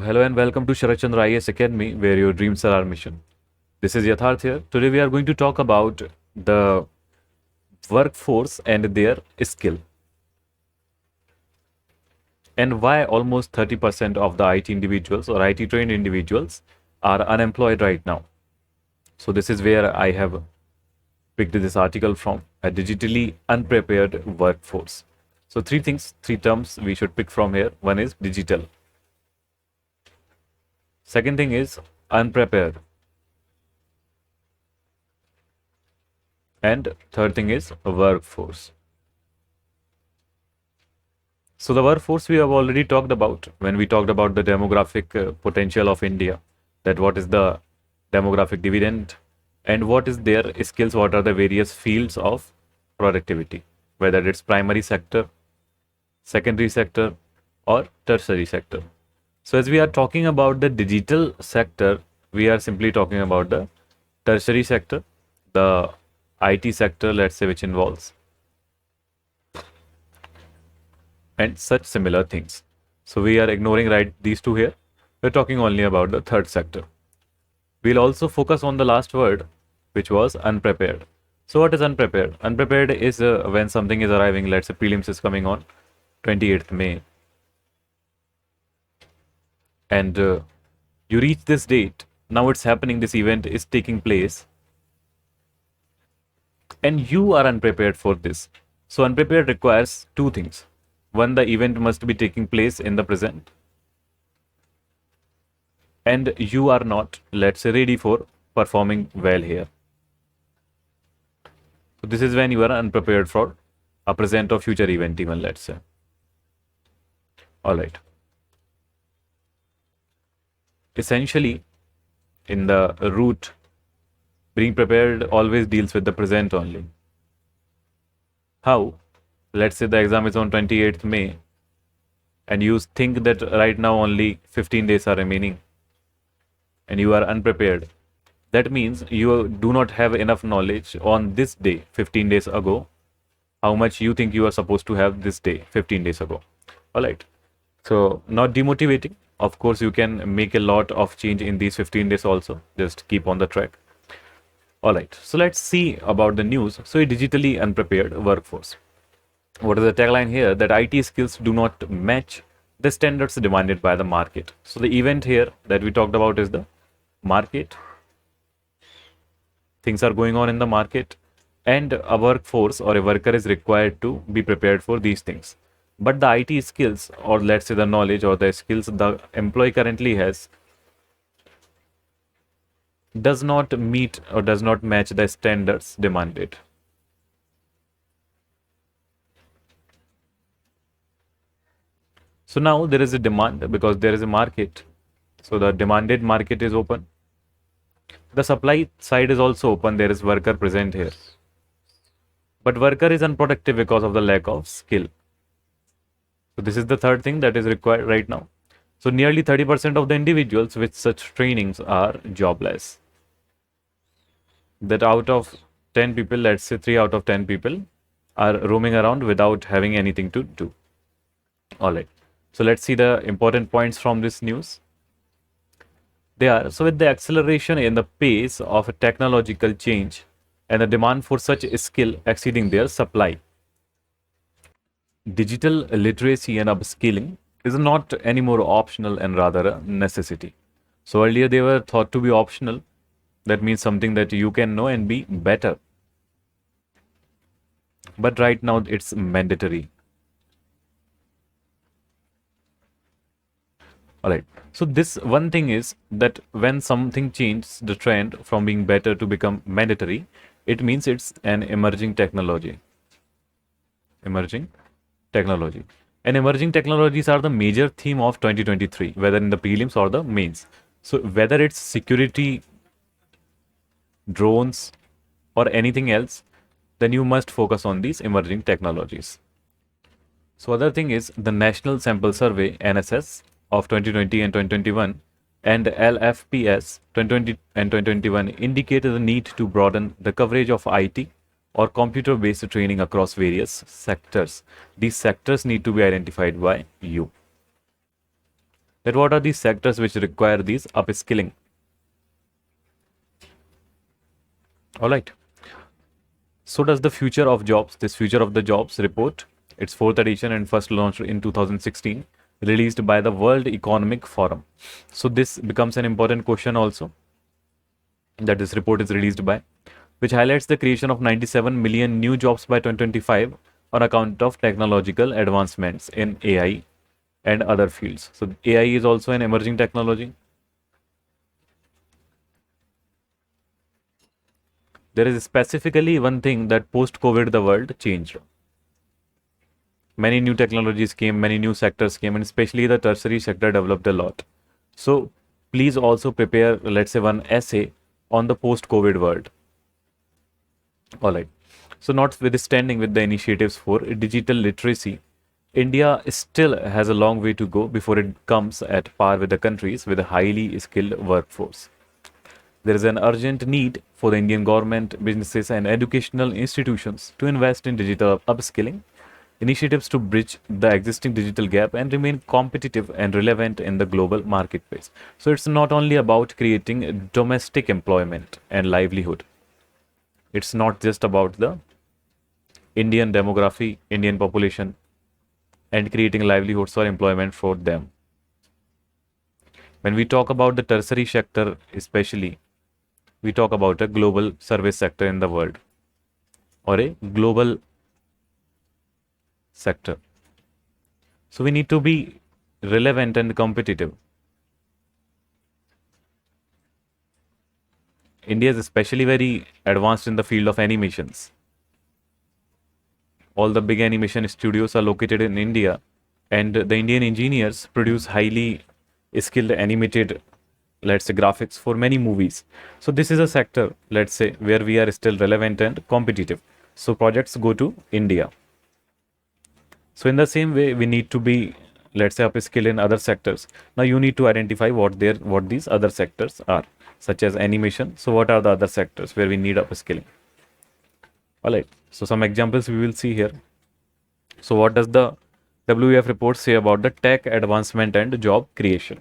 Hello and welcome to Sarat Chandra IAS Academy, where your dreams are our mission. This is Yatharth here. Today we are going to talk about the workforce and their skill, and why almost 30% of the IT individuals or IT trained individuals are unemployed right now. So this is where I have picked this article from: a digitally unprepared workforce. So three terms we should pick from here. One is digital. Second thing is unprepared. And third thing is workforce. So the workforce we have already talked about when we talked about the demographic potential of India, that what is the demographic dividend and what is their skills, what are the various fields of productivity, whether it's primary sector, secondary sector or tertiary sector. So as we are talking about the digital sector, we are simply talking about the tertiary sector, the IT sector, let's say, which involves and such similar things. So we are ignoring these two here. We're talking only about the third sector. We'll also focus on the last word, which was unprepared. So what is unprepared? Unprepared is when something is arriving, let's say prelims is coming on 28th May. And you reach this date, now it's happening, this event is taking place, and you are unprepared for this. So unprepared requires two things. One, the event must be taking place in the present, and you are not, let's say, ready for performing well here. So this is when you are unprepared for a present or future event even, let's say. All right. Essentially, in the root, being prepared always deals with the present only. How? Let's say the exam is on 28th May and you think that right now only 15 days are remaining and you are unprepared. That means you do not have enough knowledge on this day, 15 days ago, how much you think you are supposed to have this day, 15 days ago. All right. So not demotivating. Of course, you can make a lot of change in these 15 days also. Just keep on the track. All right. So let's see about the news. So a digitally unprepared workforce. What is the tagline here? That IT skills do not match the standards demanded by the market. So the event here that we talked about is the market. Things are going on in the market, and a workforce or a worker is required to be prepared for these things. But the IT skills, or let's say the knowledge or the skills the employee currently has, does not meet or does not match the standards demanded. So now there is a demand because there is a market. So the demanded market is open. The supply side is also open. There is worker present here. But worker is unproductive because of the lack of skill. So this is the third thing that is required right now. So nearly 30% of the individuals with such trainings are jobless. That out of 10 people, let's say 3 out of 10 people are roaming around without having anything to do. All right. So let's see the important points from this news. They are, so with the acceleration in the pace of a technological change and the demand for such a skill exceeding their supply, digital literacy and upskilling is not anymore optional and rather a necessity. So earlier they were thought to be optional. That means something that you can know and be better. But right now it's mandatory. All right. So this one thing is that when something changes the trend from being better to become mandatory, it means it's an emerging technology. Emerging technology. And emerging technologies are the major theme of 2023, whether in the prelims or the mains. So whether it's security, drones, or anything else, then you must focus on these emerging technologies. So other thing is the National Sample Survey, NSS, of 2020 and 2021 and LFPS 2020 and 2021 indicated the need to broaden the coverage of IT or computer-based training across various sectors. These sectors need to be identified by you. that what are these sectors which require these upskilling. All right. So does the future of jobs, this future of the jobs report, its fourth edition and first launched in 2016, released by the World Economic Forum. So this becomes an important question also, that this report is released by, which highlights the creation of 97 million new jobs by 2025 on account of technological advancements in AI and other fields. So AI is also an emerging technology. There is specifically one thing that post-COVID the world changed. Many new technologies came, many new sectors came, and especially the tertiary sector developed a lot. So please also prepare, let's say, one essay on the post-COVID world. All right. So notwithstanding with the initiatives for digital literacy, India still has a long way to go before it comes at par with the countries with a highly skilled workforce. There is an urgent need for the Indian government, businesses, and educational institutions to invest in digital upskilling initiatives to bridge the existing digital gap and remain competitive and relevant in the global marketplace. So it's not only about creating domestic employment and livelihood. It's not just about the Indian demography, Indian population, and creating livelihoods or employment for them. When we talk about the tertiary sector, especially, we talk about a global service sector in the world or a global sector. So we need to be relevant and competitive. India is especially very advanced in the field of animations. All the big animation studios are located in India, and the Indian engineers produce highly skilled animated, let's say, graphics for many movies. So this is a sector, let's say, where we are still relevant and competitive. So projects go to India. So in the same way, we need to be, let's say, upskill in other sectors. Now you need to identify what these other sectors are, such as animation. So what are the other sectors where we need upskilling? All right. So some examples we will see here. So what does the WEF report say about the tech advancement and job creation?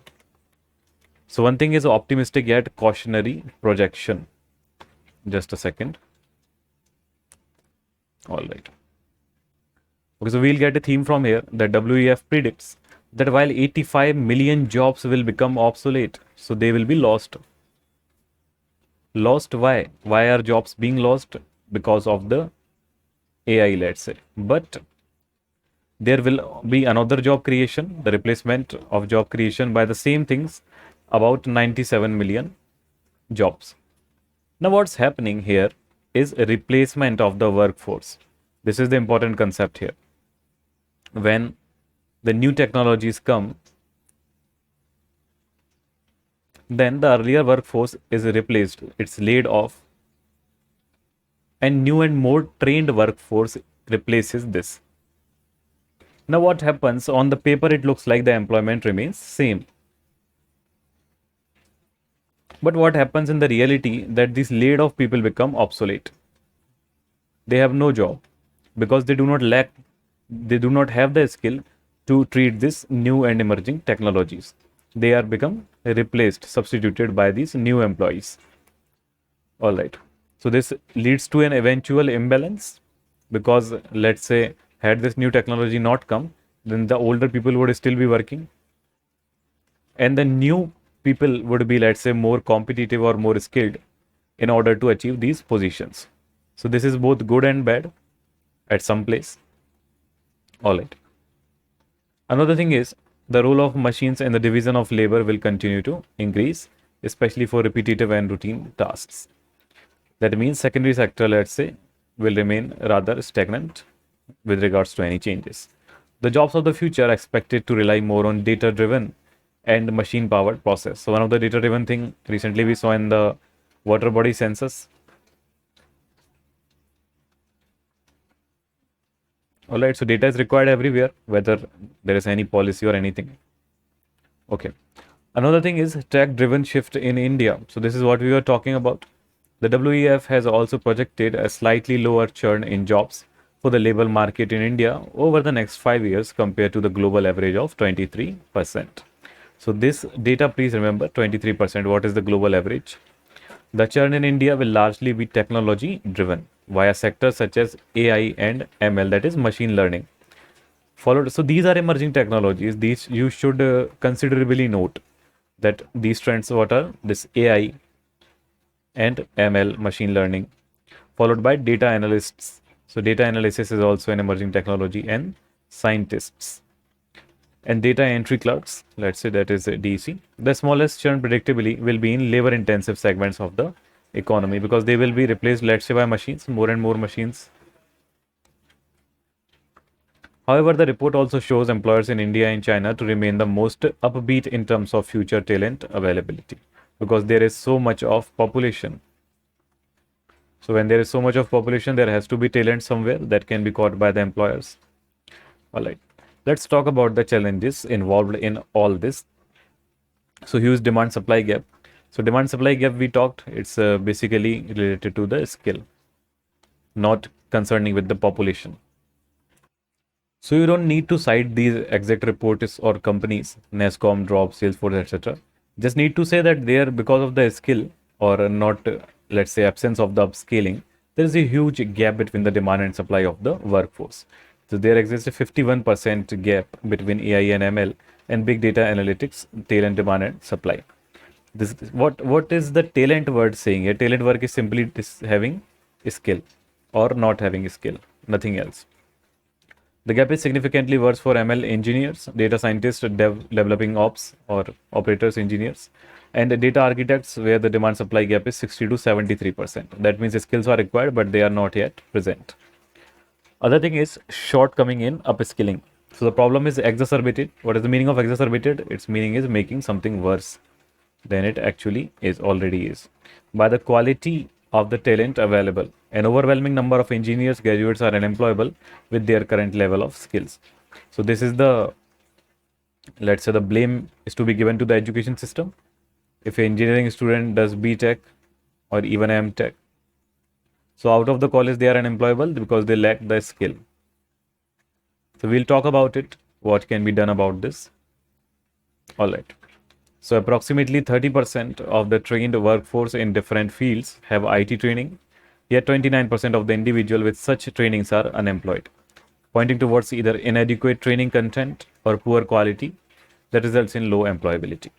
So one thing is optimistic yet cautionary projection. Just a second. All right. Okay, so we'll get a theme from here that WEF predicts that while 85 million jobs will become obsolete, so they will be lost. Lost why? Why are jobs being lost? Because of the AI, let's say. But there will be another job creation, the replacement of job creation by the same things, about 97 million jobs. Now what's happening here is a replacement of the workforce. This is the important concept here. When the new technologies come, then the earlier workforce is replaced, it's laid off, and new and more trained workforce replaces this. Now what happens? On the paper it looks like the employment remains same, but what happens in the reality that these laid off people become obsolete. They have no job because they do not have the skill to treat this new and emerging technologies. They are become replaced, substituted by these new employees. All right. So this leads to an eventual imbalance because, let's say, had this new technology not come, then the older people would still be working and the new people would be, let's say, more competitive or more skilled in order to achieve these positions. So this is both good and bad at some place. All right. Another thing is the role of machines in the division of labor will continue to increase, especially for repetitive and routine tasks. That means secondary sector, let's say, will remain rather stagnant with regards to any changes. The jobs of the future are expected to rely more on data-driven and machine-powered process. So one of the data-driven thing recently we saw in the water body census. All right, so data is required everywhere, whether there is any policy or anything. Okay. Another thing is tech-driven shift in India. So this is what we were talking about. The WEF has also projected a slightly lower churn in jobs for the labor market in India over the next 5 years compared to the global average of 23%. So this data, please remember, 23%. What is the global average? The churn in India will largely be technology driven via sectors such as AI and ML, that is machine learning. Followed, so these are emerging technologies. These you should considerably note that these trends, what are this AI and ML, machine learning, followed by data analysts. So data analysis is also an emerging technology, and scientists and data entry clerks, let's say that is DC. The smallest churn predictably will be in labor intensive segments of the economy, because they will be replaced, let's say, by machines, more and more machines. However, the report also shows employers in India and China to remain the most upbeat in terms of future talent availability, because there is so much of population. So when there is so much of population, there has to be talent somewhere that can be caught by the employers. All right, let's talk about the challenges involved in all this. So huge demand supply gap. So demand supply gap, we talked, it's basically related to the skill, not concerning with the population. So you don't need to cite these exact reports or companies, Nescom, Drop, Salesforce, etc. Just need to say that there, because of the skill or not, let's say, absence of the upscaling, there is a huge gap between the demand and supply of the workforce. So there exists a 51% gap between AI and ML and big data analytics, talent, demand and supply. This, what is the talent word saying? A talent work is simply having a skill or not having a skill, nothing else. The gap is significantly worse for ML engineers, data scientists, developing ops or operators engineers, and data architects, where the demand supply gap is 60 to 73%. That means the skills are required, but they are not yet present. Other thing is shortcoming in upskilling. So the problem is exacerbated. What is the meaning of exacerbated? Its meaning is making something worse than it actually is, already is, by the quality of the talent available. An overwhelming number of engineers graduates are unemployable with their current level of skills. So this is the, let's say, the blame is to be given to the education system. If an engineering student does BTech or even MTech, so out of the college they are unemployable because they lack the skill. So we'll talk about it, what can be done about this. All right. So approximately 30% of the trained workforce in different fields have IT training, yet 29% of the individual with such trainings are unemployed, pointing towards either inadequate training content or poor quality that results in low employability.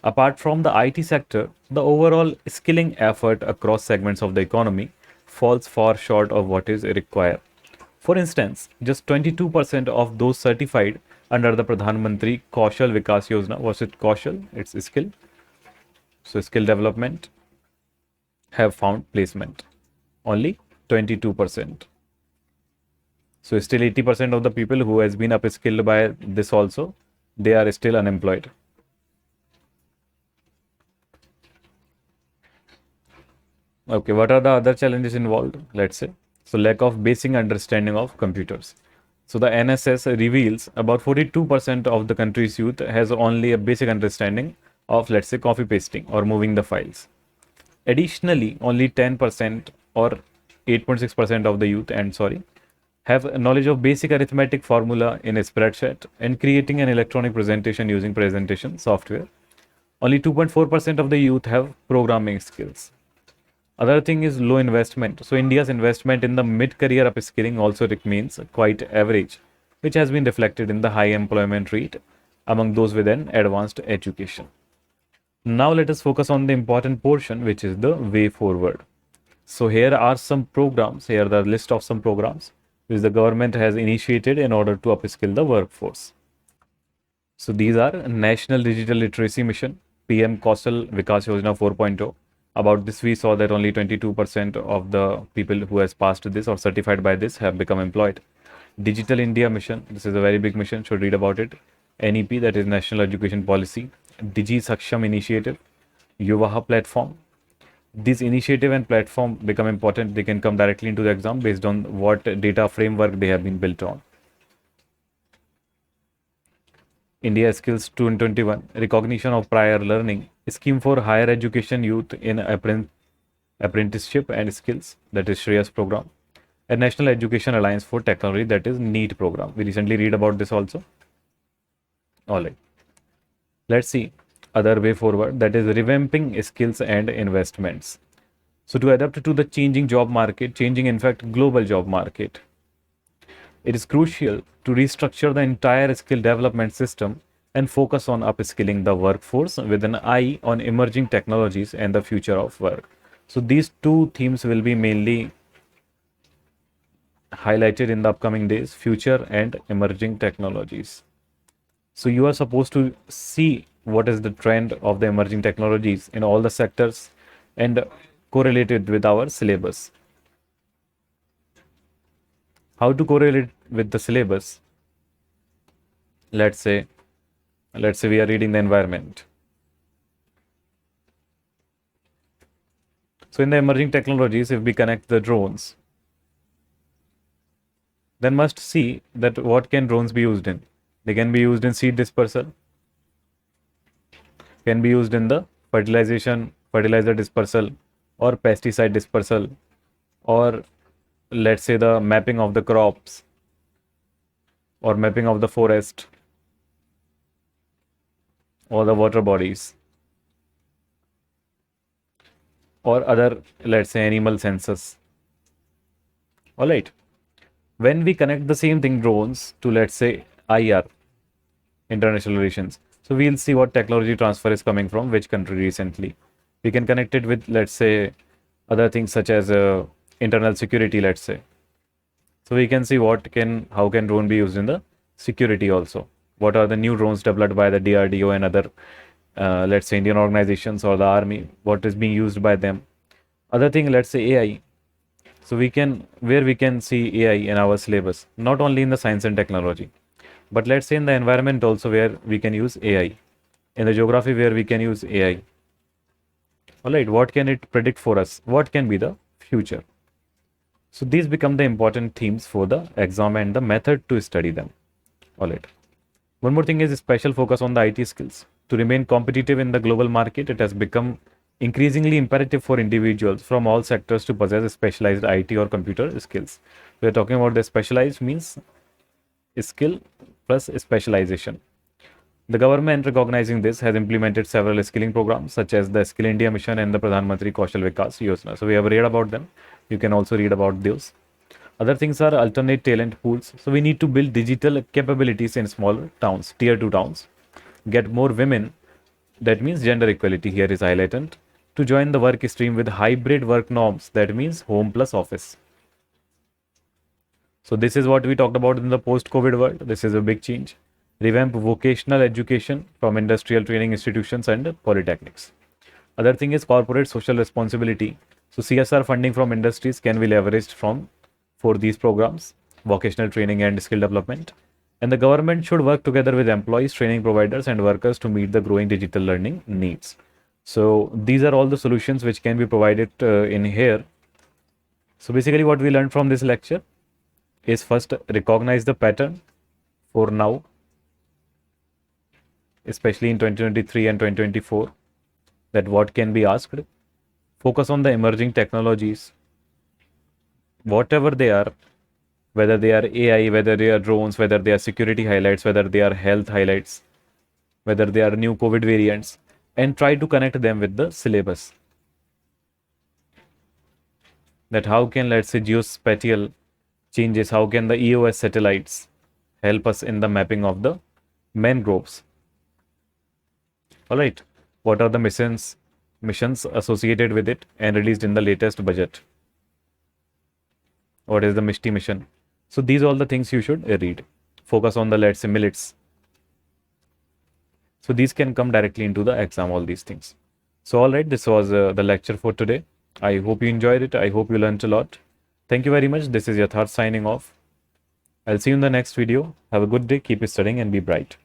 Apart from the IT sector, the overall skilling effort across segments of the economy falls far short of what is required. For instance, just 22% of those certified under the Pradhan Mantri Kaushal Vikas Yojana, was it Kaushal? It's skill. So skill development have found placement. Only 22%. So still 80% of the people who has been upskilled by this also, they are still unemployed. Okay, what are the other challenges involved? Let's say, so lack of basic understanding of computers. So the NSS reveals about 42% of the country's youth has only a basic understanding of, let's say, copy pasting or moving the files. Additionally, only 10% or 8.6% of the youth, have knowledge of basic arithmetic formula in a spreadsheet and creating an electronic presentation using presentation software. Only 2.4% of the youth have programming skills. Other thing is low investment. So India's investment in the mid-career upskilling also remains quite average, which has been reflected in the high employment rate among those with an advanced education. Now let us focus on the important portion, which is the way forward. So here are some programs, here are the list of some programs which the government has initiated in order to upskill the workforce. So these are National Digital Literacy Mission, PM Kaushal Vikas Yojana 4.0. About this, we saw that only 22% of the people who has passed this or certified by this have become employed. Digital India Mission, this is a very big mission, should read about it. NEP, that is National Education Policy. Digi Saksham Initiative, Yuvaha platform. This initiative and platform become important. They can come directly into the exam based on what data framework they have been built on. India Skills 2021, recognition of prior learning, scheme for higher education youth in apprenticeship and skills, that is Shreyas program, and National Education Alliance for Technology, that is NEET program. We recently read about this also. All right. Let's see other way forward, that is revamping skills and investments. So to adapt to the changing job market, changing in fact global job market, it is crucial to restructure the entire skill development system and focus on upskilling the workforce with an eye on emerging technologies and the future of work. So these two themes will be mainly highlighted in the upcoming days, future and emerging technologies. So you are supposed to see what is the trend of the emerging technologies in all the sectors and correlate it with our syllabus. How to correlate with the syllabus? Let's say we are reading the environment. So in the emerging technologies, if we connect the drones, then must see that what can drones be used in. They can be used in seed dispersal, can be used in the fertilizer dispersal or pesticide dispersal, or let's say the mapping of the crops or mapping of the forest or the water bodies or other, let's say, animal census. All right. When we connect the same thing, drones, to let's say IR, international relations, so we'll see what technology transfer is coming from which country recently. We can connect it with, let's say, other things such as internal security, let's say. So we can see how can drone be used in the security also. What are the new drones developed by the DRDO and other, let's say, Indian organizations or the army, what is being used by them. Other thing, let's say AI. So we can see AI in our syllabus, not only in the science and technology, but let's say in the environment also where we can use AI, in the geography where we can use AI. All right, what can it predict for us? What can be the future? So these become the important themes for the exam and the method to study them. All right. One more thing is a special focus on the IT skills. To remain competitive in the global market, it has become increasingly imperative for individuals from all sectors to possess specialized IT or computer skills. We are talking about the specialized means skill plus specialization. The government, recognizing this, has implemented several skilling programs such as the Skill India Mission and the Pradhan Mantri Kaushal Vikas Yojana. So we have read about them. You can also read about those. Other things are alternate talent pools. So we need to build digital capabilities in smaller towns, tier 2 towns. Get more women, that means gender equality here is highlighted, to join the work stream with hybrid work norms, that means home plus office. So this is what we talked about in the post-COVID world. This is a big change. Revamp vocational education from industrial training institutions and polytechnics. Other thing is corporate social responsibility. So CSR funding from industries can be leveraged for these programs, vocational training and skill development. And the government should work together with employees, training providers and workers to meet the growing digital learning needs. So these are all the solutions which can be provided in here. So basically what we learned from this lecture is first recognize the pattern for now, especially in 2023 and 2024, that what can be asked. Focus on the emerging technologies, whatever they are, whether they are AI, whether they are drones, whether they are security highlights, whether they are health highlights, whether they are new COVID variants, and try to connect them with the syllabus. That how can, let's say, geospatial changes, how can the EOS satellites help us in the mapping of the mangroves? All right, what are the missions associated with it and released in the latest budget? What is the Mishti mission? So these are all the things you should read. Focus on the, let's say, millets. So these can come directly into the exam, all these things. So all right, this was the lecture for today. I hope you enjoyed it. I hope you learned a lot. Thank you very much. This is Yatharth signing off. I'll see you in the next video. Have a good day. Keep studying and be bright.